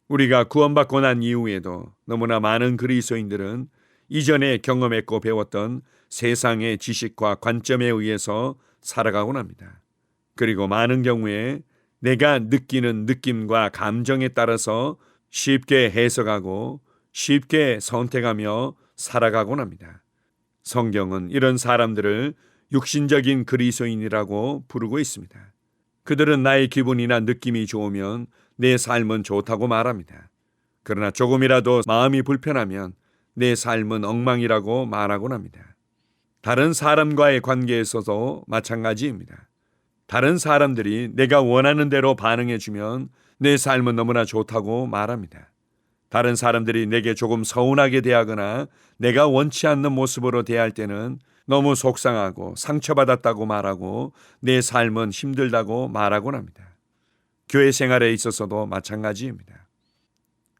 우리가 구원받고 난 이후에도 너무나 많은 그리스도인들은 이전에 경험했고 배웠던 세상의 지식과 관점에 의해서 살아가곤 합니다. 그리고 많은 경우에 내가 느끼는 느낌과 감정에 따라서 쉽게 해석하고 쉽게 선택하며 살아가곤 합니다. 성경은 이런 사람들을 육신적인 그리스도인이라고 부르고 있습니다. 그들은 나의 기분이나 느낌이 좋으면 내 삶은 좋다고 말합니다. 그러나 조금이라도 마음이 불편하면 내 삶은 엉망이라고 말하곤 합니다. 다른 사람과의 관계에서도 마찬가지입니다. 다른 사람들이 내가 원하는 대로 반응해주면 내 삶은 너무나 좋다고 말합니다. 다른 사람들이 내게 조금 서운하게 대하거나 내가 원치 않는 모습으로 대할 때는 너무 속상하고 상처받았다고 말하고 내 삶은 힘들다고 말하곤 합니다. 교회 생활에 있어서도 마찬가지입니다.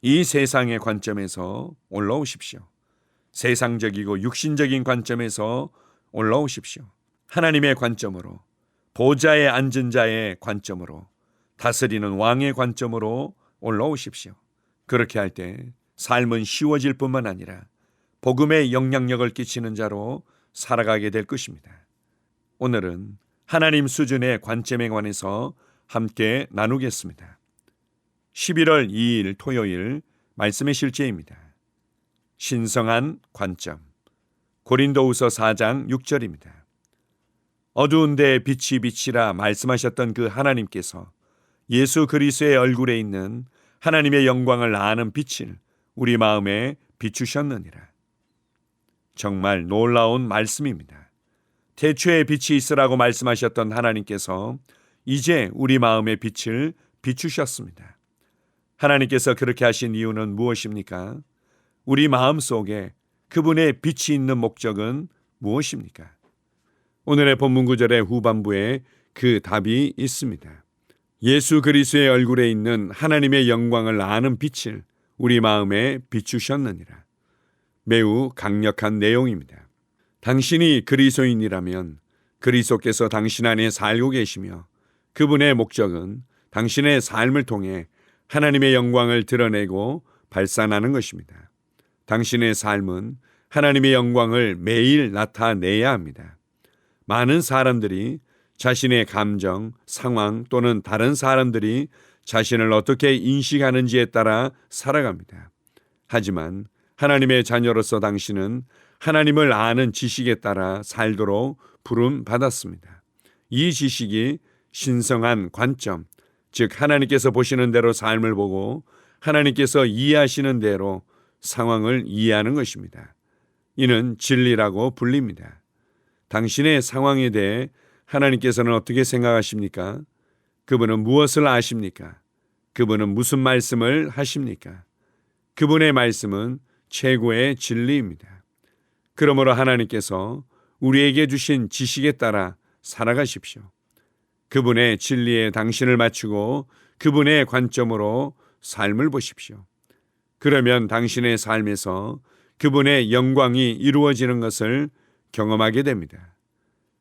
이 세상의 관점에서 올라오십시오. 세상적이고 육신적인 관점에서 올라오십시오. 하나님의 관점으로, 보좌에 앉은 자의 관점으로, 다스리는 왕의 관점으로 올라오십시오. 그렇게 할 때 삶은 쉬워질 뿐만 아니라 복음의 영향력을 끼치는 자로 살아가게 될 것입니다. 오늘은 하나님 수준의 관점에 관해서 함께 나누겠습니다. 11월 2일 토요일 말씀의 실제입니다. 신성한 관점. 고린도후서 4장 6절입니다. 어두운 데에 빛이 비치라 말씀하셨던 그 하나님께서 예수 그리스도의 얼굴에 있는 하나님의 영광을 아는 빛을 우리 마음에 비추셨느니라. 정말 놀라운 말씀입니다. 태초에 빛이 있으라고 말씀하셨던 하나님께서 이제 우리 마음에 빛을 비추셨습니다. 하나님께서 그렇게 하신 이유는 무엇입니까? 우리 마음 속에 그분의 빛이 있는 목적은 무엇입니까? 오늘의 본문 구절의 후반부에 그 답이 있습니다. 예수 그리스도의 얼굴에 있는 하나님의 영광을 아는 빛을 우리 마음에 비추셨느니라. 매우 강력한 내용입니다. 당신이 그리스도인이라면 그리스도께서 당신 안에 살고 계시며 그분의 목적은 당신의 삶을 통해 하나님의 영광을 드러내고 발산하는 것입니다. 당신의 삶은 하나님의 영광을 매일 나타내야 합니다. 많은 사람들이 자신의 감정, 상황 또는 다른 사람들이 자신을 어떻게 인식하는지에 따라 살아갑니다. 하지만 하나님의 자녀로서 당신은 하나님을 아는 지식에 따라 살도록 부름받았습니다. 이 지식이 신성한 관점, 즉 하나님께서 보시는 대로 삶을 보고 하나님께서 이해하시는 대로 상황을 이해하는 것입니다. 이는 진리라고 불립니다. 당신의 상황에 대해 하나님께서는 어떻게 생각하십니까? 그분은 무엇을 아십니까? 그분은 무슨 말씀을 하십니까? 그분의 말씀은 최고의 진리입니다. 그러므로 하나님께서 우리에게 주신 지식에 따라 살아가십시오. 그분의 진리에 당신을 맞추고 그분의 관점으로 삶을 보십시오. 그러면 당신의 삶에서 그분의 영광이 이루어지는 것을 경험하게 됩니다.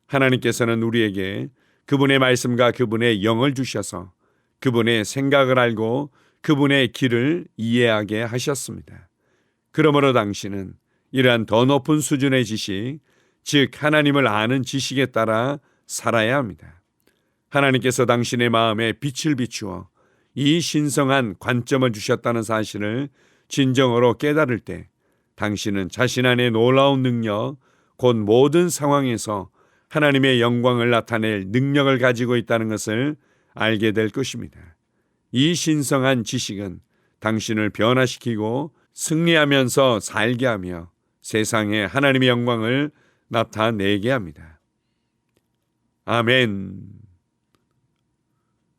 하나님께서는 우리에게 그분의 말씀과 그분의 영을 주셔서 그분의 생각을 알고 그분의 길을 이해하게 하셨습니다. 그러므로 당신은 이러한 더 높은 수준의 지식, 즉 하나님을 아는 지식에 따라 살아야 합니다. 하나님께서 당신의 마음에 빛을 비추어 이 신성한 관점을 주셨다는 사실을 진정으로 깨달을 때 당신은 자신 안에 놀라운 능력, 곧 모든 상황에서 하나님의 영광을 나타낼 능력을 가지고 있다는 것을 알게 될 것입니다. 이 신성한 지식은 당신을 변화시키고 승리하면서 살게 하며 세상에 하나님의 영광을 나타내게 합니다. 아멘.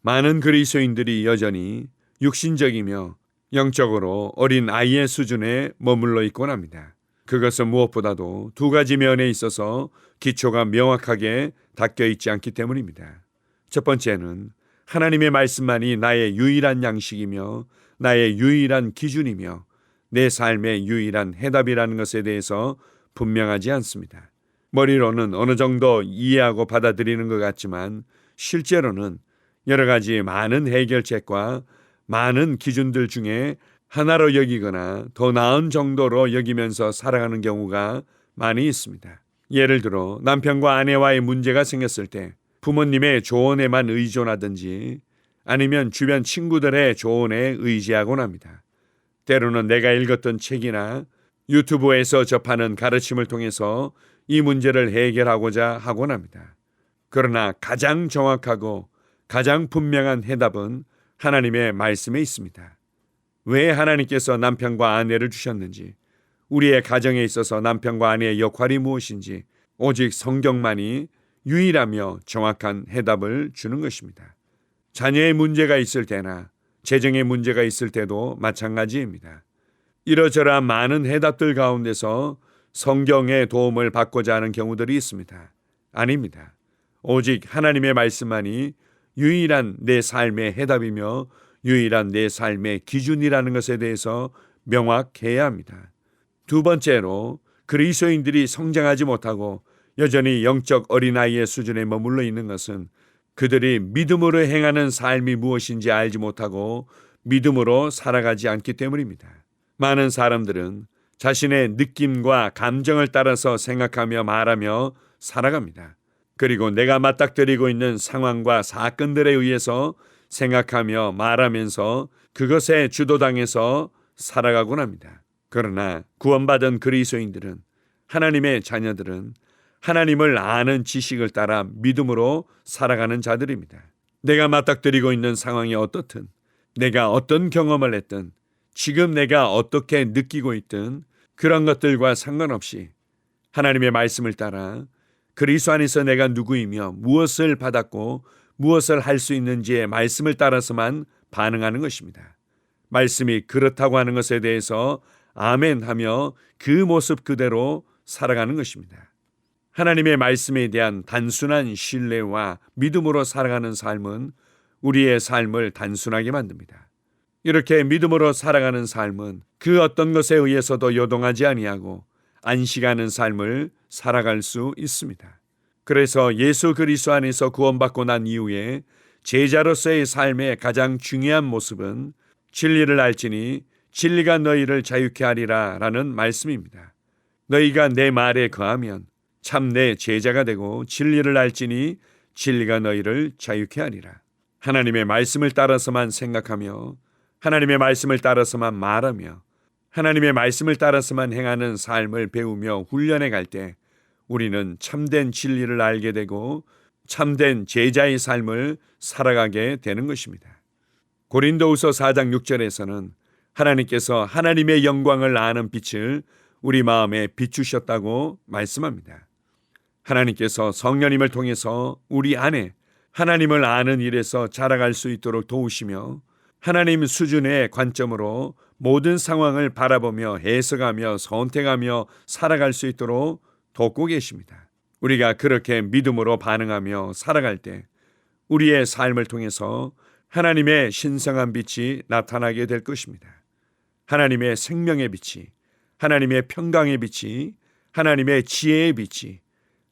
많은 그리스도인들이 여전히 육신적이며 영적으로 어린 아이의 수준에 머물러 있곤 합니다. 그것은 무엇보다도 두 가지 면에 있어서 기초가 명확하게 닦여 있지 않기 때문입니다. 첫 번째는 하나님의 말씀만이 나의 유일한 양식이며 나의 유일한 기준이며 내 삶의 유일한 해답이라는 것에 대해서 분명하지 않습니다. 머리로는 어느 정도 이해하고 받아들이는 것 같지만 실제로는 여러 가지 많은 해결책과 많은 기준들 중에 하나로 여기거나 더 나은 정도로 여기면서 살아가는 경우가 많이 있습니다. 예를 들어 남편과 아내와의 문제가 생겼을 때 부모님의 조언에만 의존하든지 아니면 주변 친구들의 조언에 의지하곤 합니다. 때로는 내가 읽었던 책이나 유튜브에서 접하는 가르침을 통해서 이 문제를 해결하고자 하곤 합니다. 그러나 가장 정확하고 가장 분명한 해답은 하나님의 말씀에 있습니다. 왜 하나님께서 남편과 아내를 주셨는지, 우리의 가정에 있어서 남편과 아내의 역할이 무엇인지 오직 성경만이 유일하며 정확한 해답을 주는 것입니다. 자녀의 문제가 있을 때나 재정의 문제가 있을 때도 마찬가지입니다. 이러저러한 많은 해답들 가운데서 성경의 도움을 받고자 하는 경우들이 있습니다. 아닙니다. 오직 하나님의 말씀만이 유일한 내 삶의 해답이며 유일한 내 삶의 기준이라는 것에 대해서 명확해야 합니다. 두 번째로 그리스도인들이 성장하지 못하고 여전히 영적 어린아이의 수준에 머물러 있는 것은 그들이 믿음으로 행하는 삶이 무엇인지 알지 못하고 믿음으로 살아가지 않기 때문입니다. 많은 사람들은 자신의 느낌과 감정을 따라서 생각하며 말하며 살아갑니다. 그리고 내가 맞닥뜨리고 있는 상황과 사건들에 의해서 생각하며 말하면서 그것에 주도당해서 살아가곤 합니다. 그러나 구원받은 그리스도인들은, 하나님의 자녀들은 하나님을 아는 지식을 따라 믿음으로 살아가는 자들입니다. 내가 맞닥뜨리고 있는 상황이 어떻든, 내가 어떤 경험을 했든, 지금 내가 어떻게 느끼고 있든 그런 것들과 상관없이 하나님의 말씀을 따라 그리스도 안에서 내가 누구이며 무엇을 받았고 무엇을 할 수 있는지의 말씀을 따라서만 반응하는 것입니다. 말씀이 그렇다고 하는 것에 대해서 아멘 하며 그 모습 그대로 살아가는 것입니다. 하나님의 말씀에 대한 단순한 신뢰와 믿음으로 살아가는 삶은 우리의 삶을 단순하게 만듭니다. 이렇게 믿음으로 살아가는 삶은 그 어떤 것에 의해서도 요동하지 아니하고 안식하는 삶을 살아갈 수 있습니다. 그래서 예수 그리스도 안에서 구원받고 난 이후에 제자로서의 삶의 가장 중요한 모습은 진리를 알지니 진리가 너희를 자유케 하리라 라는 말씀입니다. 너희가 내 말에 거하면 참 내 제자가 되고 진리를 알지니 진리가 너희를 자유케 하리라. 하나님의 말씀을 따라서만 생각하며 하나님의 말씀을 따라서만 말하며 하나님의 말씀을 따라서만 행하는 삶을 배우며 훈련해 갈 때 우리는 참된 진리를 알게 되고 참된 제자의 삶을 살아가게 되는 것입니다. 고린도후서 4장 6절에서는 하나님께서 하나님의 영광을 아는 빛을 우리 마음에 비추셨다고 말씀합니다. 하나님께서 성령님을 통해서 우리 안에 하나님을 아는 일에서 자라갈 수 있도록 도우시며 하나님 수준의 관점으로 모든 상황을 바라보며 해석하며 선택하며 살아갈 수 있도록 돕고 계십니다. 우리가 그렇게 믿음으로 반응하며 살아갈 때 우리의 삶을 통해서 하나님의 신성한 빛이 나타나게 될 것입니다. 하나님의 생명의 빛이, 하나님의 평강의 빛이, 하나님의 지혜의 빛이,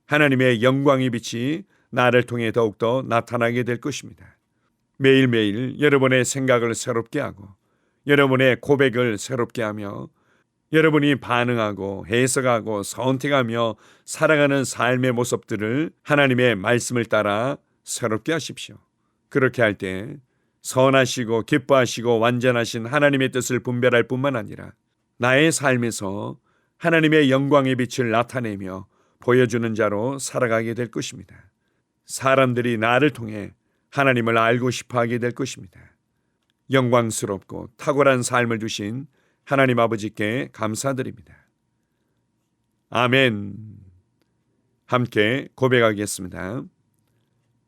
하나님의 영광의 빛이 나를 통해 더욱더 나타나게 될 것입니다. 매일매일 여러분의 생각을 새롭게 하고 여러분의 고백을 새롭게 하며 여러분이 반응하고 해석하고 선택하며 살아가는 삶의 모습들을 하나님의 말씀을 따라 새롭게 하십시오. 그렇게 할 때 선하시고 기뻐하시고 완전하신 하나님의 뜻을 분별할 뿐만 아니라 나의 삶에서 하나님의 영광의 빛을 나타내며 보여주는 자로 살아가게 될 것입니다. 사람들이 나를 통해 하나님을 알고 싶어 하게 될 것입니다. 영광스럽고 탁월한 삶을 주신 하나님 아버지께 감사드립니다. 아멘. 함께 고백하겠습니다.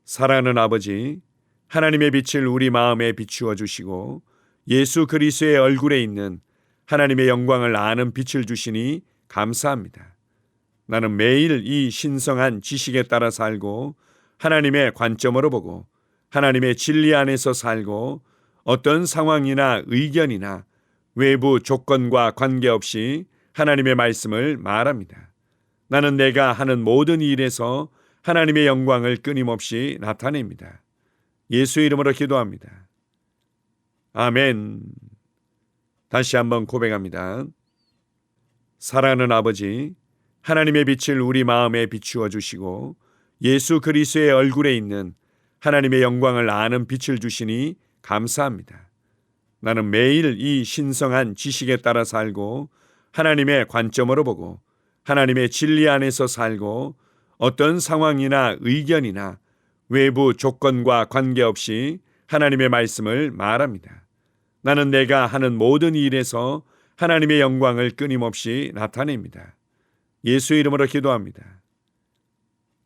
사랑하는 아버지, 하나님의 빛을 우리 마음에 비추어 주시고 예수 그리스도의 얼굴에 있는 하나님의 영광을 아는 빛을 주시니 감사합니다. 나는 매일 이 신성한 지식에 따라 살고 하나님의 관점으로 보고 하나님의 진리 안에서 살고 어떤 상황이나 의견이나 외부 조건과 관계없이 하나님의 말씀을 말합니다. 나는 내가 하는 모든 일에서 하나님의 영광을 끊임없이 나타냅니다. 예수 이름으로 기도합니다. 아멘. 다시 한번 고백합니다. 사랑하는 아버지, 하나님의 빛을 우리 마음에 비추어 주시고 예수 그리스도의 얼굴에 있는 하나님의 영광을 아는 빛을 주시니 감사합니다. 나는 매일 이 신성한 지식에 따라 살고 하나님의 관점으로 보고 하나님의 진리 안에서 살고 어떤 상황이나 의견이나 외부 조건과 관계없이 하나님의 말씀을 말합니다. 나는 내가 하는 모든 일에서 하나님의 영광을 끊임없이 나타냅니다. 예수 이름으로 기도합니다.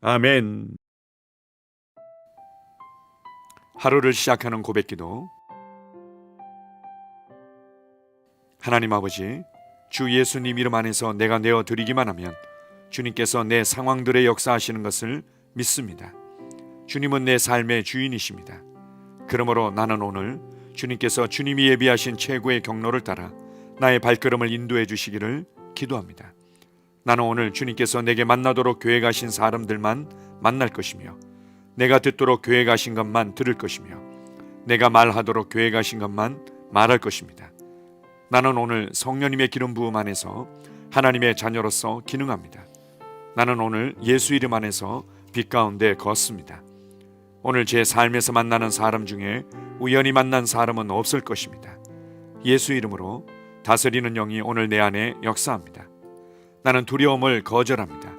아멘. 하루를 시작하는 고백기도. 하나님 아버지, 주 예수님 이름 안에서 내가 내어드리기만 하면 주님께서 내 상황들의 역사하시는 것을 믿습니다. 주님은 내 삶의 주인이십니다. 그러므로 나는 오늘 주님께서 주님이 예비하신 최고의 경로를 따라 나의 발걸음을 인도해 주시기를 기도합니다. 나는 오늘 주님께서 내게 만나도록 계획하신 사람들만 만날 것이며 내가 듣도록 계획하신 것만 들을 것이며 내가 말하도록 계획하신 것만 말할 것입니다. 나는 오늘 성령님의 기름 부음 안에서 하나님의 자녀로서 기능합니다. 나는 오늘 예수 이름 안에서 빛 가운데 걷습니다. 오늘 제 삶에서 만나는 사람 중에 우연히 만난 사람은 없을 것입니다. 예수 이름으로 다스리는 영이 오늘 내 안에 역사합니다. 나는 두려움을 거절합니다.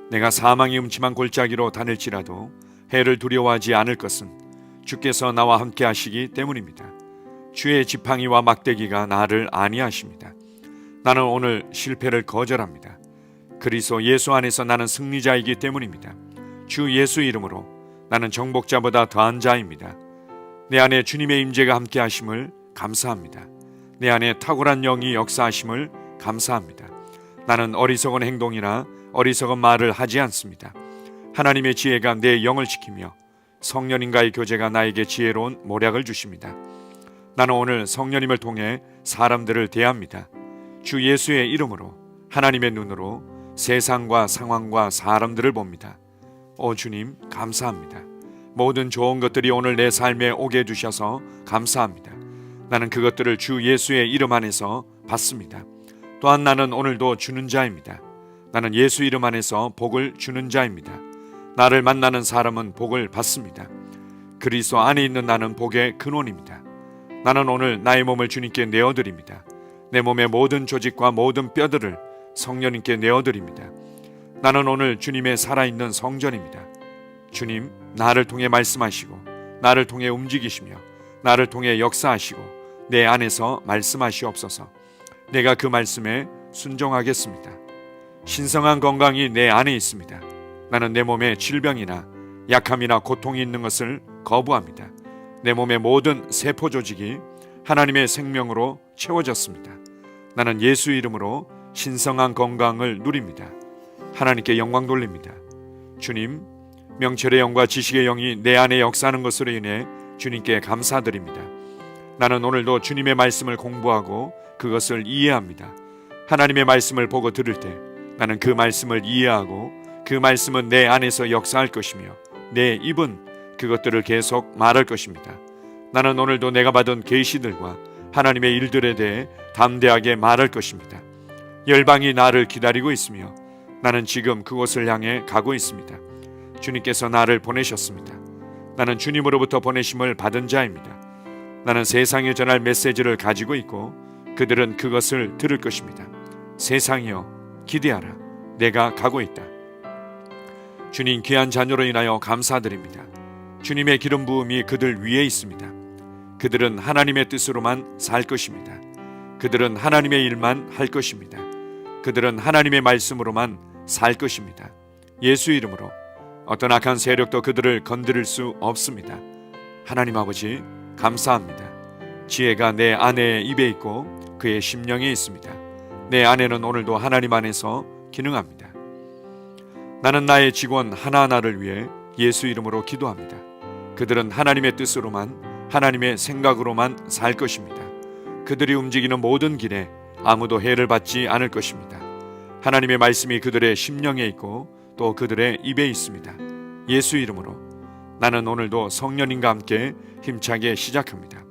내가 사망의 음침한 골짜기로 다닐지라도 해를 두려워하지 않을 것은 주께서 나와 함께 하시기 때문입니다. 주의 지팡이와 막대기가 나를 안위하십니다. 나는 오늘 실패를 거절합니다. 그리스도 예수 안에서 나는 승리자이기 때문입니다. 주 예수 이름으로 나는 정복자보다 더한 자입니다. 내 안에 주님의 임재가 함께 하심을 감사합니다. 내 안에 탁월한 영이 역사하심을 감사합니다. 나는 어리석은 행동이나 어리석은 말을 하지 않습니다. 하나님의 지혜가 내 영을 지키며 성령님과의 교제가 나에게 지혜로운 모략을 주십니다. 나는 오늘 성령님을 통해 사람들을 대합니다. 주 예수의 이름으로 하나님의 눈으로 세상과 상황과 사람들을 봅니다. 오 주님 감사합니다. 모든 좋은 것들이 오늘 내 삶에 오게 해주셔서 감사합니다. 나는 그것들을 주 예수의 이름 안에서 받습니다. 또한 나는 오늘도 주는 자입니다. 나는 예수 이름 안에서 복을 주는 자입니다. 나를 만나는 사람은 복을 받습니다. 그리스도 안에 있는 나는 복의 근원입니다. 나는 오늘 나의 몸을 주님께 내어드립니다. 내 몸의 모든 조직과 모든 뼈들을 성령님께 내어드립니다. 나는 오늘 주님의 살아있는 성전입니다. 주님, 나를 통해 말씀하시고 나를 통해 움직이시며 나를 통해 역사하시고 내 안에서 말씀하시옵소서. 내가 그 말씀에 순종하겠습니다. 신성한 건강이 내 안에 있습니다. 나는 내 몸에 질병이나 약함이나 고통이 있는 것을 거부합니다. 내 몸의 모든 세포 조직이 하나님의 생명으로 채워졌습니다. 나는 예수 이름으로 신성한 건강을 누립니다. 하나님께 영광 돌립니다. 주님, 명철의 영과 지식의 영이 내 안에 역사하는 것으로 인해 주님께 감사드립니다. 나는 오늘도 주님의 말씀을 공부하고 그것을 이해합니다. 하나님의 말씀을 보고 들을 때 나는 그 말씀을 이해하고 그 말씀은 내 안에서 역사할 것이며 내 입은 그것들을 계속 말할 것입니다. 나는 오늘도 내가 받은 계시들과 하나님의 일들에 대해 담대하게 말할 것입니다. 열방이 나를 기다리고 있으며 나는 지금 그곳을 향해 가고 있습니다. 주님께서 나를 보내셨습니다. 나는 주님으로부터 보내심을 받은 자입니다. 나는 세상에 전할 메시지를 가지고 있고 그들은 그것을 들을 것입니다. 세상이여 기대하라. 내가 가고 있다. 주님 귀한 자녀로 인하여 감사드립니다. 주님의 기름 부음이 그들 위에 있습니다. 그들은 하나님의 뜻으로만 살 것입니다. 그들은 하나님의 일만 할 것입니다. 그들은 하나님의 말씀으로만 살 것입니다. 예수 이름으로 어떤 악한 세력도 그들을 건드릴 수 없습니다. 하나님 아버지 감사합니다. 지혜가 내 아내의 입에 있고 그의 심령에 있습니다. 내 아내는 오늘도 하나님 안에서 기능합니다. 나는 나의 직원 하나하나를 위해 예수 이름으로 기도합니다. 그들은 하나님의 뜻으로만 하나님의 생각으로만 살 것입니다. 그들이 움직이는 모든 길에 아무도 해를 받지 않을 것입니다. 하나님의 말씀이 그들의 심령에 있고 또 그들의 입에 있습니다. 예수 이름으로 나는 오늘도 성령님과 함께 힘차게 시작합니다.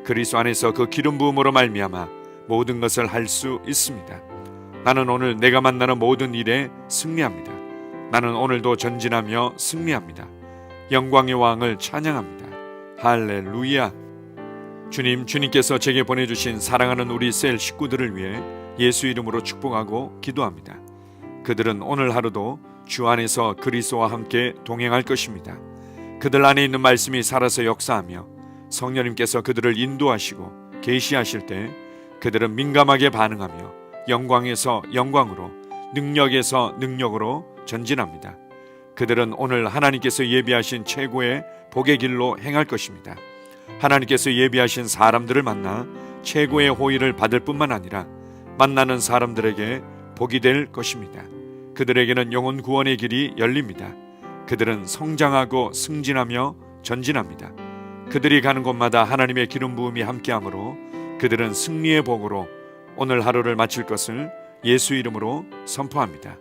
그리스도 안에서 그 기름 부음으로 말미암아 모든 것을 할 수 있습니다. 나는 오늘 내가 만나는 모든 일에 승리합니다. 나는 오늘도 전진하며 승리합니다. 영광의 왕을 찬양합니다. 할렐루야. 주님께서 제게 보내주신 사랑하는 우리 셀 식구들을 위해 예수 이름으로 축복하고 기도합니다. 그들은 오늘 하루도 주 안에서 그리스도와 함께 동행할 것입니다. 그들 안에 있는 말씀이 살아서 역사하며 성령님께서 그들을 인도하시고 계시하실 때 그들은 민감하게 반응하며 영광에서 영광으로, 능력에서 능력으로 전진합니다. 그들은 오늘 하나님께서 예비하신 최고의 복의 길로 행할 것입니다. 하나님께서 예비하신 사람들을 만나 최고의 호의를 받을 뿐만 아니라 만나는 사람들에게 복이 될 것입니다. 그들에게는 영혼 구원의 길이 열립니다. 그들은 성장하고 승진하며 전진합니다. 그들이 가는 곳마다 하나님의 기름 부음이 함께하므로 그들은 승리의 복으로 오늘 하루를 마칠 것을 예수 이름으로 선포합니다.